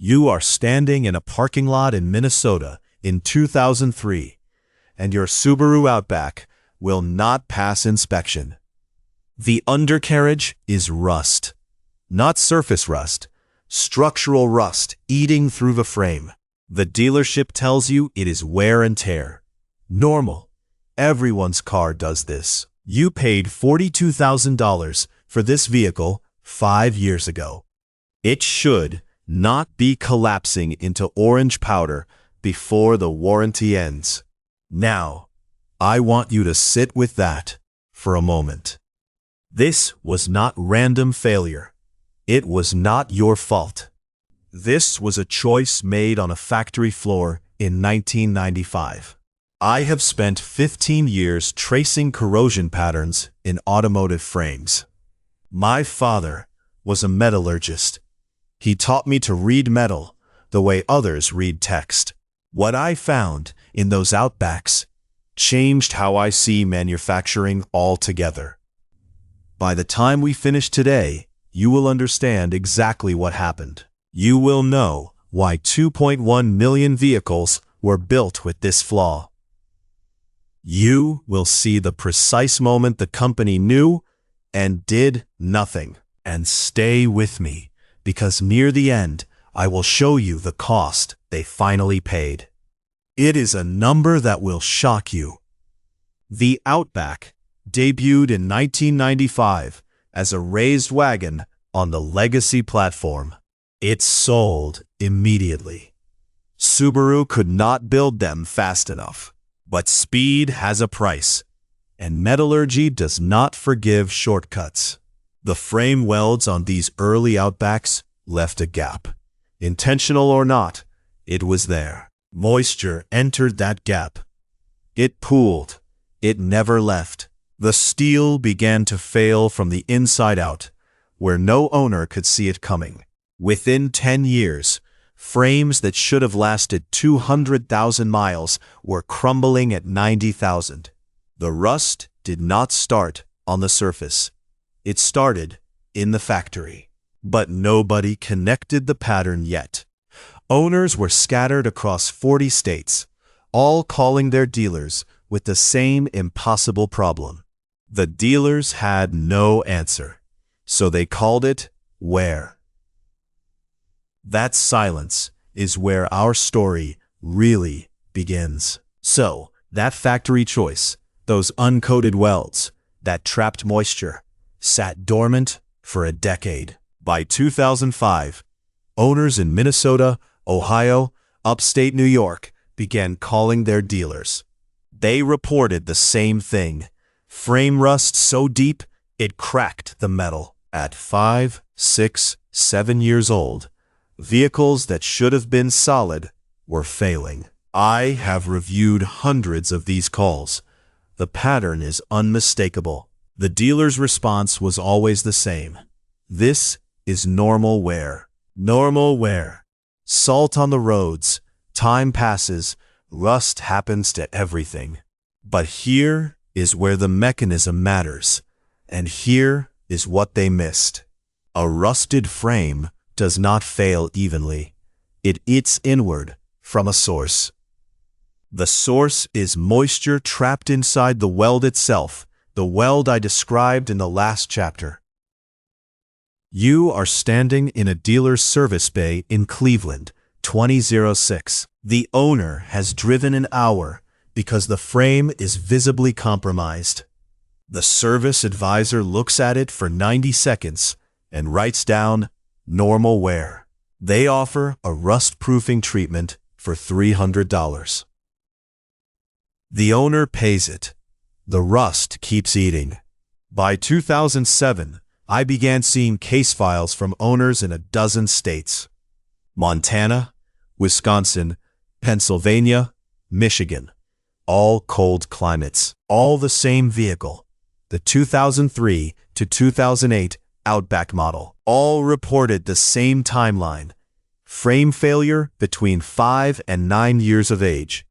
You are standing in a parking lot in Minnesota in 2003, and your Subaru Outback will not pass inspection. The undercarriage is rust. Not surface rust, structural rust eating through the frame. The dealership tells you it is wear and tear. Normal. Everyone's car does this. You paid $42,000 for this vehicle 5 years ago. It should not be collapsing into orange powder before the warranty ends. Now, I want you to sit with that for a moment. This was not random failure. It was not your fault. This was a choice made on a factory floor in 1995. I have spent 15 years tracing corrosion patterns in automotive frames. My father was a metallurgist. He taught me to read metal the way others read text. What I found in those Outbacks changed how I see manufacturing altogether. By the time we finish today, you will understand exactly what happened. You will know why 2.1 million vehicles were built with this flaw. You will see the precise moment the company knew and did nothing. And stay with me, because near the end, I will show you the cost they finally paid. It is a number that will shock you. The Outback debuted in 1995 as a raised wagon on the legacy platform. It sold immediately. Subaru could not build them fast enough. But speed has a price, and metallurgy does not forgive shortcuts. The frame welds on these early Outbacks left a gap. Intentional or not, it was there. Moisture entered that gap. It pooled. It never left. The steel began to fail from the inside out, where no owner could see it coming. Within 10 years, frames that should have lasted 200,000 miles were crumbling at 90,000. The rust did not start on the surface. It started in the factory. But nobody connected the pattern yet. Owners were scattered across 40 states, all calling their dealers with the same impossible problem. The dealers had no answer, so they called it wear. That silence is where our story really begins. So, that factory choice, those uncoated welds, that trapped moisture, sat dormant for a decade. By 2005, owners in Minnesota, Ohio, upstate New York began calling their dealers. They reported the same thing. Frame rust so deep, it cracked the metal. At 5, 6, 7 years old, vehicles that should have been solid were failing. I have reviewed hundreds of these calls. The pattern is unmistakable. The dealer's response was always the same. This is normal wear. Normal wear. Salt on the roads. Time passes. Rust happens to everything. But here is where the mechanism matters. And here is what they missed. A rusted frame does not fail evenly. It eats inward from a source. The source is moisture trapped inside the weld itself, the weld I described in the last chapter. You are standing in a dealer's service bay in Cleveland, 2006. The owner has driven an hour because the frame is visibly compromised. The service advisor looks at it for 90 seconds and writes down normal wear. They offer a rust-proofing treatment for $300. The owner pays it. The rust keeps eating. By 2007, I began seeing case files from owners in a dozen states: Montana, Wisconsin, Pennsylvania, Michigan. All cold climates. All the same vehicle. The 2003 to 2008 Outback model. All reported the same timeline. Frame failure between 5 and 9 years of age.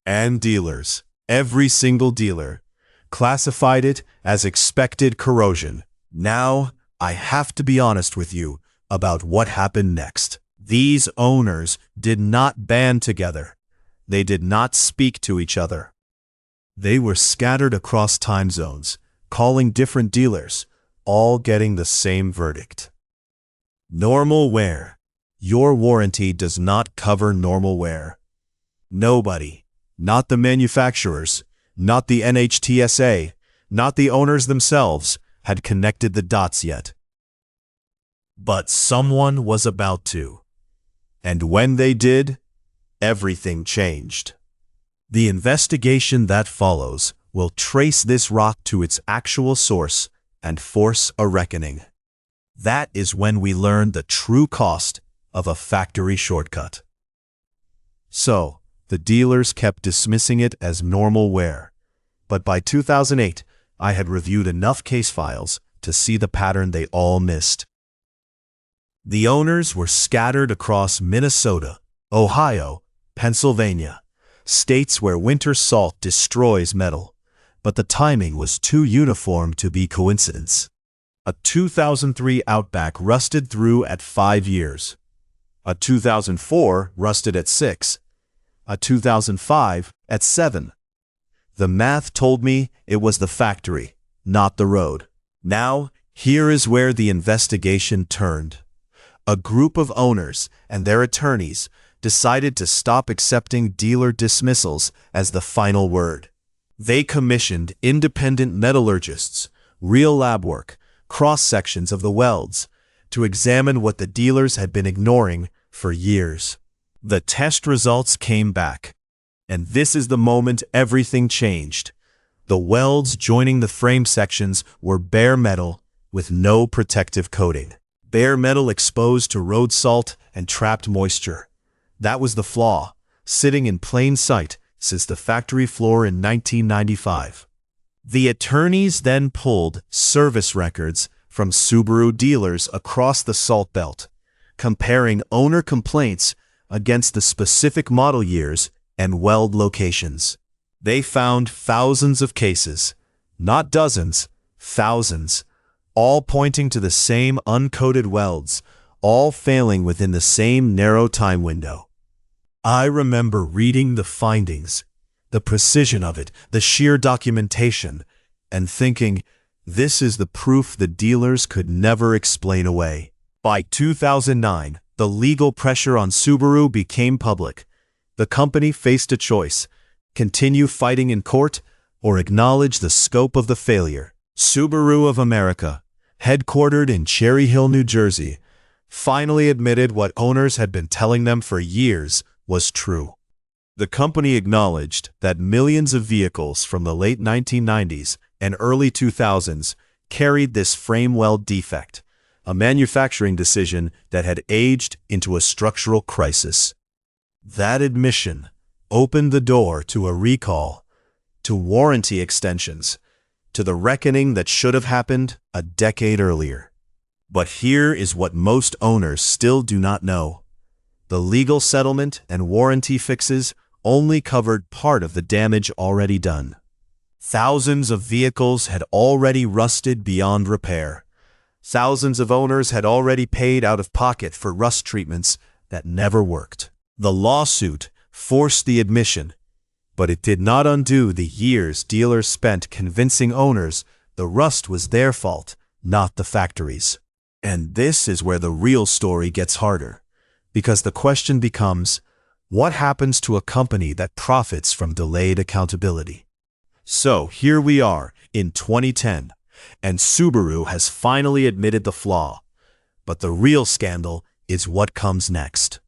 And dealers, every single dealer, classified it as expected corrosion. Now, I have to be honest with you about what happened next. These owners did not band together. They did not speak to each other. They were scattered across time zones, calling different dealers, all getting the same verdict. Normal wear. Your warranty does not cover normal wear. Nobody, not the manufacturers, not the NHTSA, not the owners themselves, had connected the dots yet. But someone was about to. And when they did, everything changed. The investigation that follows will trace this rock to its actual source and force a reckoning. That is when we learn the true cost of a factory shortcut. So, the dealers kept dismissing it as normal wear. But by 2008, I had reviewed enough case files to see the pattern they all missed. The owners were scattered across Minnesota, Ohio, Pennsylvania, states where winter salt destroys metal, but the timing was too uniform to be coincidence. A 2003 Outback rusted through at 5 years. A 2004 rusted at 6. A 2005 at 7. The math told me it was the factory, not the road. Now, here is where the investigation turned. A group of owners and their attorneys decided to stop accepting dealer dismissals as the final word. They commissioned independent metallurgists, real lab work, cross-sections of the welds, to examine what the dealers had been ignoring for years. The test results came back, and this is the moment everything changed. The welds joining the frame sections were bare metal with no protective coating. Bare metal exposed to road salt and trapped moisture. That was the flaw, sitting in plain sight since the factory floor in 1995. The attorneys then pulled service records from Subaru dealers across the Salt Belt, comparing owner complaints against the specific model years and weld locations. They found thousands of cases, not dozens, thousands, all pointing to the same uncoated welds, all failing within the same narrow time window. I remember reading the findings, the precision of it, the sheer documentation, and thinking, this is the proof the dealers could never explain away. By 2009, the legal pressure on Subaru became public. The company faced a choice: continue fighting in court or acknowledge the scope of the failure. Subaru of America, headquartered in Cherry Hill, New Jersey, finally admitted what owners had been telling them for years was true. The company acknowledged that millions of vehicles from the late 1990s and early 2000s carried this frame weld defect, a manufacturing decision that had aged into a structural crisis. That admission opened the door to a recall, to warranty extensions, to the reckoning that should have happened a decade earlier. But here is what most owners still do not know. The legal settlement and warranty fixes only covered part of the damage already done. Thousands of vehicles had already rusted beyond repair. Thousands of owners had already paid out of pocket for rust treatments that never worked. The lawsuit forced the admission, but it did not undo the years dealers spent convincing owners the rust was their fault, not the factory's. And this is where the real story gets harder, because the question becomes, what happens to a company that profits from delayed accountability? So here we are in 2010, and Subaru has finally admitted the flaw. But the real scandal is what comes next.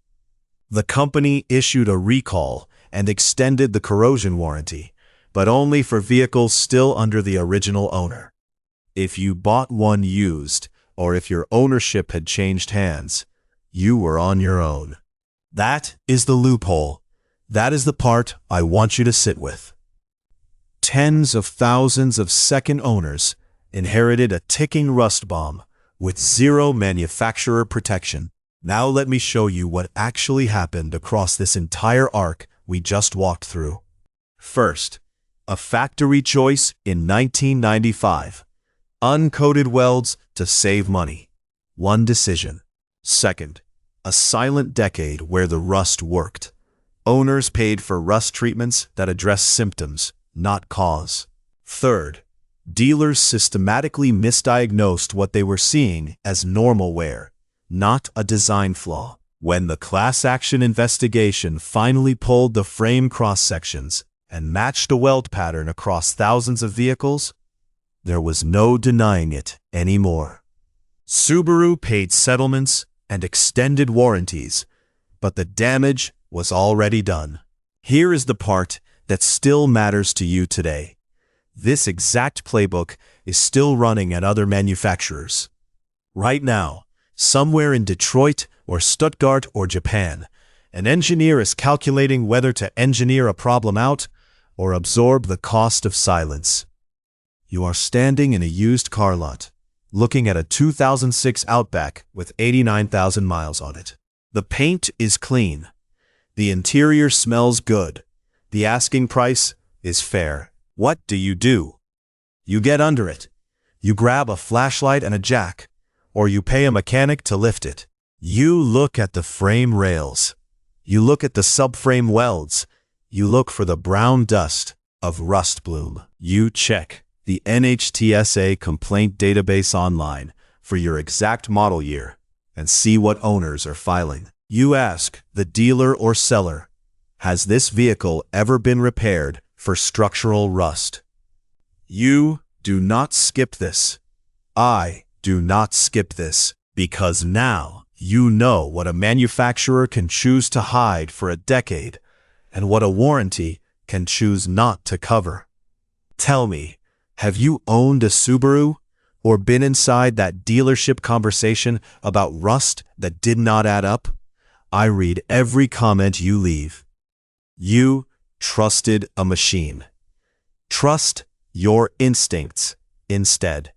The company issued a recall and extended the corrosion warranty, but only for vehicles still under the original owner. If you bought one used, or if your ownership had changed hands, you were on your own. That is the loophole. That is the part I want you to sit with. Tens of thousands of second owners inherited a ticking rust bomb with zero manufacturer protection. Now let me show you what actually happened across this entire arc we just walked through. First, a factory choice in 1995. Uncoated welds to save money. One decision. Second, A silent decade where the rust worked. Owners paid for rust treatments that address symptoms, not cause. Third, dealers systematically misdiagnosed what they were seeing as normal wear, not a design flaw. When the class action investigation finally pulled the frame cross-sections and matched a weld pattern across thousands of vehicles, there was no denying it anymore. Subaru paid settlements and extended warranties, but the damage was already done. Here is the part that still matters to you today. This exact playbook is still running at other manufacturers. Right now, somewhere in Detroit or Stuttgart or Japan, an engineer is calculating whether to engineer a problem out or absorb the cost of silence. You are standing in a used car lot, looking at a 2006 Outback with 89,000 miles on it. The paint is clean. The interior smells good. The asking price is fair. What do? You get under it. You grab a flashlight and a jack, or you pay a mechanic to lift it. You look at the frame rails. You look at the subframe welds. You look for the brown dust of rust bloom. You check the NHTSA complaint database online for your exact model year and see what owners are filing. You ask the dealer or seller, has this vehicle ever been repaired for structural rust? You do not skip this. I do not skip this, because now you know what a manufacturer can choose to hide for a decade and what a warranty can choose not to cover. Tell me, have you owned a Subaru or been inside that dealership conversation about rust that did not add up? I read every comment you leave. You trusted a machine. Trust your instincts instead.